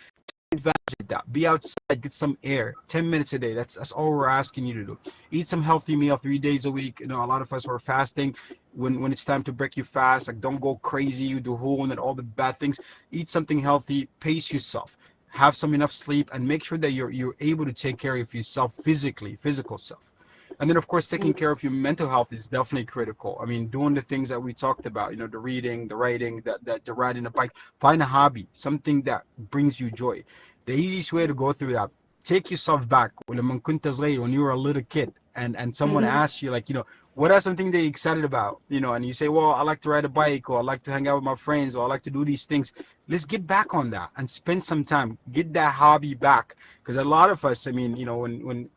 advantage of that. Be outside, get some air. 10 minutes a day. That's all we're asking you to do. Eat some healthy meal 3 days a week. You know, a lot of us are fasting. When it's time to break your fast, like don't go crazy, you do whole and all the bad things. Eat something healthy, pace yourself. Have some enough sleep and make sure that you're able to take care of yourself physically, physical self. And then, of course, taking care of your mental health is definitely critical. I mean, doing the things that we talked about, you know, the reading, the writing, the riding a bike. Find a hobby, something that brings you joy. The easiest way to go through that, take yourself back when you were a little kid, and someone Mm-hmm. asks you, like, you know, what are something that you're excited about, you know, and you say, well, I like to ride a bike, or I like to hang out with my friends, or I like to do these things. Let's get back on that and spend some time, get that hobby back. Because a lot of us, I mean, you know, when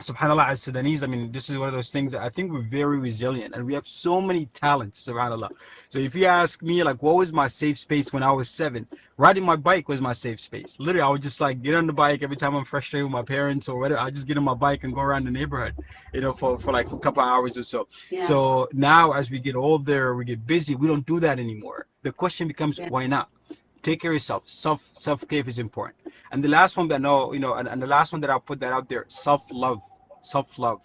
subhanallah, as Sudanese, I mean, this is one of those things that I think we're very resilient and we have so many talents, subhanallah. So if you ask me, like, what was my safe space when I was 7? Riding my bike was my safe space. Literally, I would just like get on the bike every time I'm frustrated with my parents or whatever. I just get on my bike and go around the neighborhood, you know, for like a couple of hours or so. Yeah. So now, as we get older, we get busy, we don't do that anymore. The question becomes, Yeah. why not? Take care of yourself. Self-care is important. And the last one that no, you know, and the last one that I'll put that out there, self-love. Self-love.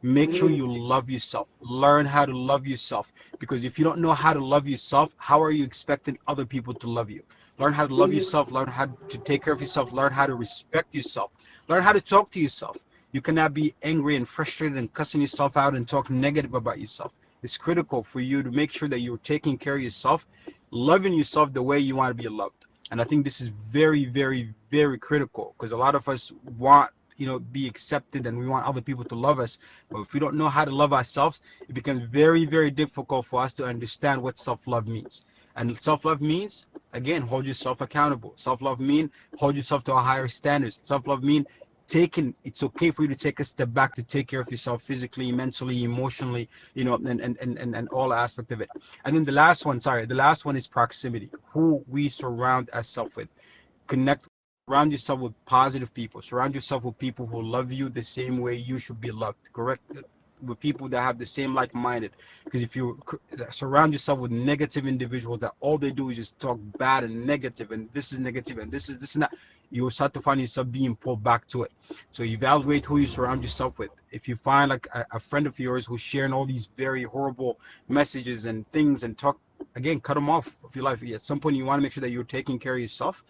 Make sure Mm-hmm. you love yourself. Learn how to love yourself. Because if you don't know how to love yourself, how are you expecting other people to love you? Learn how to love Mm-hmm. yourself. Learn how to take care of yourself. Learn how to respect yourself. Learn how to talk to yourself. You cannot be angry and frustrated and cussing yourself out and talk negative about yourself. It's critical for you to make sure that you're taking care of yourself, loving yourself the way you want to be loved. And I think this is very, very, very critical because a lot of us want, you know, be accepted and we want other people to love us. But if we don't know how to love ourselves, it becomes very, very difficult for us to understand what self-love means. And self-love means, again, hold yourself accountable. Self-love means hold yourself to a higher standards. Self-love means taking, it's okay for you to take a step back to take care of yourself physically, mentally, emotionally, you know, and all aspect of it. And then the last one, sorry, the last one is proximity, who we surround ourselves with. Connect, surround yourself with positive people. Surround yourself with people who love you the same way you should be loved. Correct? With people that have the same like-minded. Because if you surround yourself with negative individuals that all they do is just talk bad and negative, and this is negative, and this is this and that, you will start to find yourself being pulled back to it. So evaluate who you surround yourself with. If you find like a friend of yours who's sharing all these very horrible messages and things and talk, again, cut them off of your life. At some point, you want to make sure that you're taking care of yourself,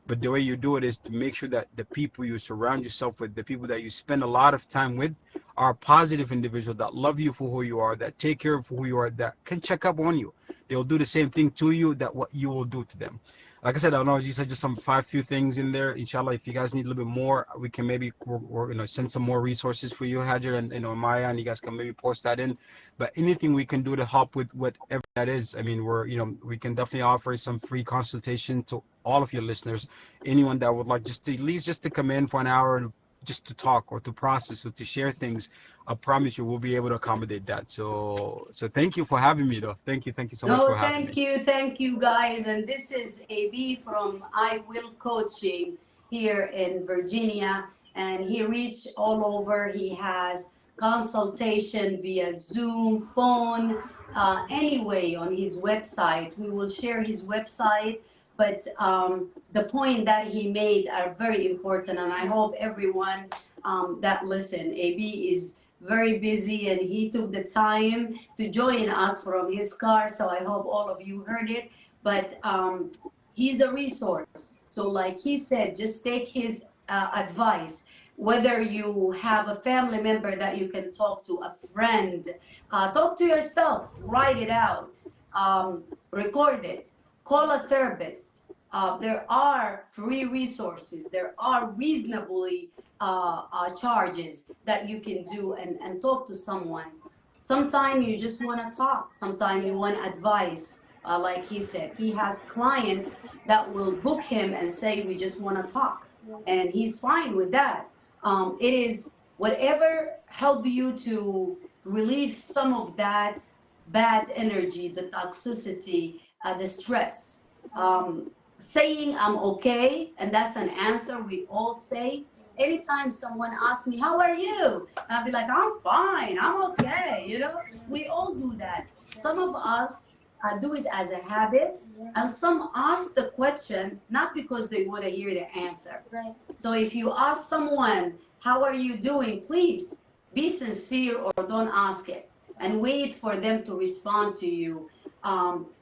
but the way you do it is to make sure that the people you surround yourself with, the people that you spend a lot of time with, are positive individuals that love you for who you are, that take care of who you are, that can check up on you. They'll do the same thing to you that what you will do to them. Like I said, I don't know, these are just some few things in there. Inshallah, if you guys need a little bit more, we can maybe you know, send some more resources for you, Hajar, and you know, Maya, and you guys can maybe post that in. But anything we can do to help with whatever that is, I mean, we're, you know, we can definitely offer some free consultation to all of your listeners. Anyone that would like just to, at least just to come in for an hour just to talk or to process or to share things, I promise you we'll be able to accommodate that. So thank you for having me though. Thank you so much No, for having me. thank you guys. And this is AB from I Will Coaching here in Virginia. And he reached all over. He has consultation via Zoom, phone, anyway on his website. We will share his website. But the point that he made are very important. And I hope everyone that listen, AB is very busy and he took the time to join us from his car. So I hope all of you heard it. But he's a resource. So, like he said, just take his advice. Whether you have a family member that you can talk to, a friend, talk to yourself, write it out, record it, call a therapist. There are free resources. There are reasonably charges that you can do and talk to someone. Sometimes you just want to talk. Sometimes you want advice. Like he said, he has clients that will book him and say, we just want to talk. And he's fine with that. It is whatever help you to relieve some of that bad energy, the toxicity, the stress. Saying I'm okay, and that's an answer we all say. Anytime someone asks me, how are you? I'll be like, I'm fine, I'm okay. You know, we all do that. Some of us do it as a habit, and some ask the question not because they want to hear the answer. Right. So if you ask someone, how are you doing, please be sincere, or don't ask it and wait for them to respond to you.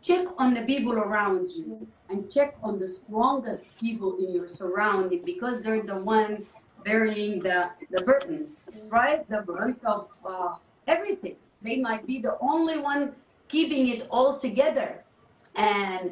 Check on the people around you, and check on the strongest people in your surrounding, because they're the one bearing the burden, right? The burden of everything. They might be the only one keeping it all together, and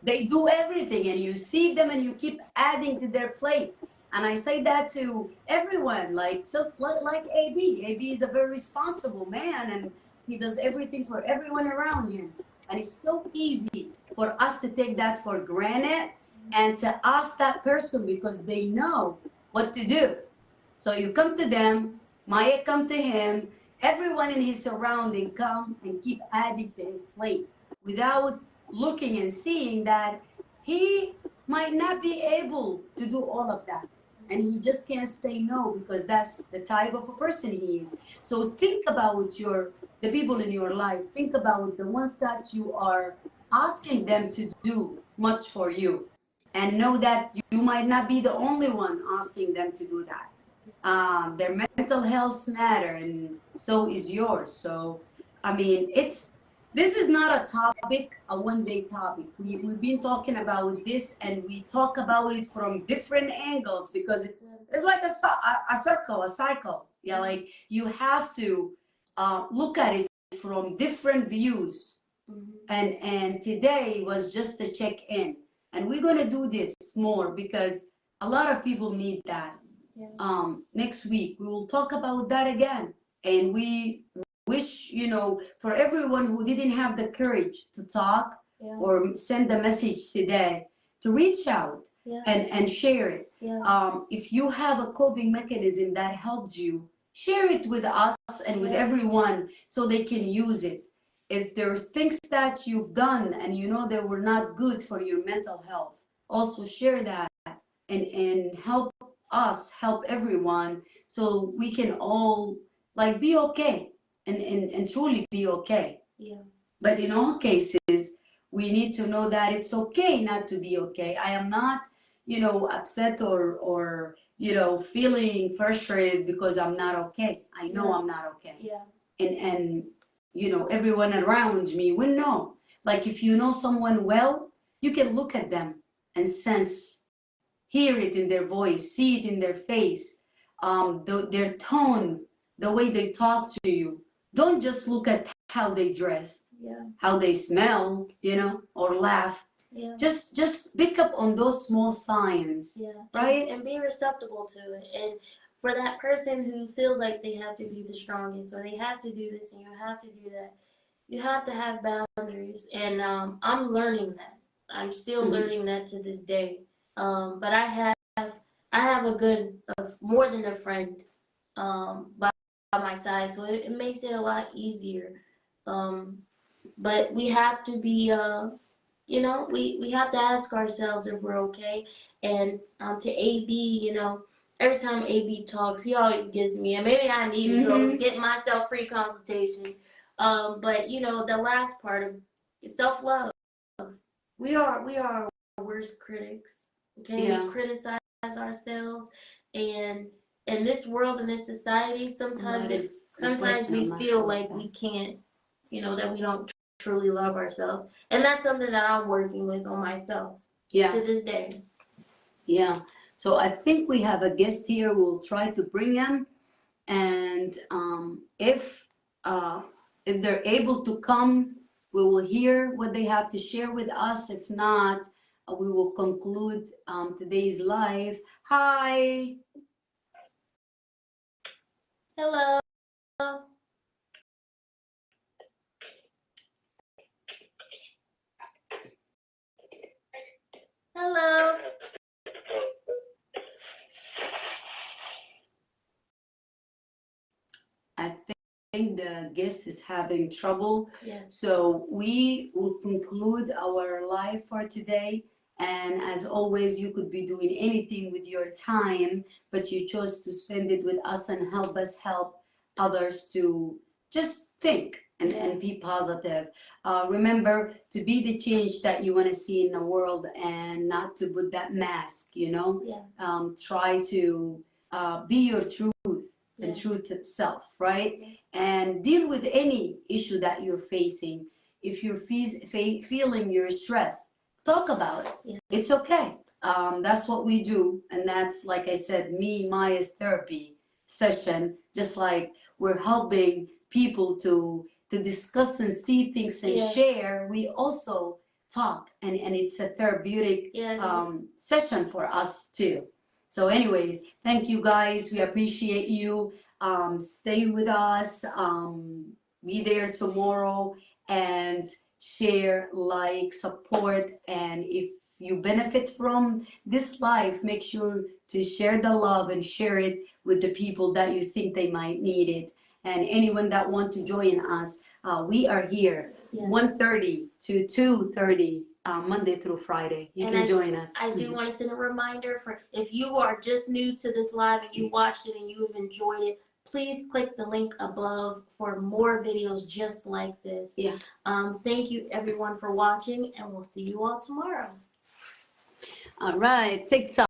they do everything, and you see them and you keep adding to their plate. And I say that to everyone, like just like AB. AB is a very responsible man, and he does everything for everyone around him. And it's so easy for us to take that for granted and to ask that person because they know what to do. So you come to them, Maya come to him, everyone in his surrounding come and keep adding to his plate without looking and seeing that he might not be able to do all of that. And he just can't say no because that's the type of a person he is. So think about the people in your life. Think about the ones that you are asking them to do much for you. And know that you might not be the only one asking them to do that. Their mental health matter, and so is yours. So, I mean, this is not a topic, a one-day topic. We've been talking about this, and we talk about it from different angles because it's like a circle, a cycle. Yeah, like you have to look at it from different views. And today was just a check-in, and we're gonna do this more because a lot of people need that. Next week we will talk about that again, and we wish, for everyone who didn't have the courage to talk or send a message today, to reach out and share it. If you have a coping mechanism that helped you, share it with us and with everyone so they can use it. If there's things that you've done and they were not good for your mental health, also share that and help us help everyone so we can all like be okay and truly be okay. But in all cases, we need to know that it's okay not to be okay. I am not upset or feeling frustrated because I'm not okay. I know I'm not okay. And everyone around me will know. Like if you know someone well, you can look at them and sense, hear it in their voice, see it in their face, their tone, the way they talk to you. Don't just look at how they dress, how they smell, or laugh. Just pick up on those small signs, right? And be receptible to it. And for that person who feels like they have to be the strongest, or they have to do this and you have to do that, you have to have boundaries. And I'm learning that. I'm still learning that to this day. But I have a good, more than a friend by my side, so it makes it a lot easier. But we have to be, we have to ask ourselves if we're okay. And to AB, every time AB talks, he always gives me, and maybe I need to go get myself free consultation. But the last part of self-love, we are our worst critics. Okay, we criticize ourselves, and in this world, in this society, sometimes we feel like we can't, that we don't truly love ourselves, and that's something that I'm working with on myself to this day. So I think we have a guest here. We'll try to bring him, and if they're able to come, we will hear what they have to share with us. If not, we will conclude today's live. Hi. Hello. Hello. I think the guest is having trouble. Yes. So we will conclude our live for today. And as always, you could be doing anything with your time, but you chose to spend it with us and help us help others to just think and be positive. Remember to be the change that you want to see in the world, and not to put that mask, you know. Try to be your truth and truth itself, right? And deal with any issue that you're facing. If you're feeling you're stressed, talk about it. It's okay. That's what we do, and that's, like I said, Maya's therapy session. Just like we're helping people to discuss and see things and share, we also talk, and it's a therapeutic session for us too. So anyways, thank you guys, we appreciate you. Stay with us, be there tomorrow, and share, like, support. And if you benefit from this life, make sure to share the love and share it with the people that you think they might need it. And anyone that want to join us, we are here 1:30 to 2:30, Monday through Friday. You can join us. I do want to send a reminder for if you are just new to this live and you watched it and you have enjoyed it, please click the link above for more videos just like this. Thank you everyone for watching, and we'll see you all tomorrow. All right, TikTok.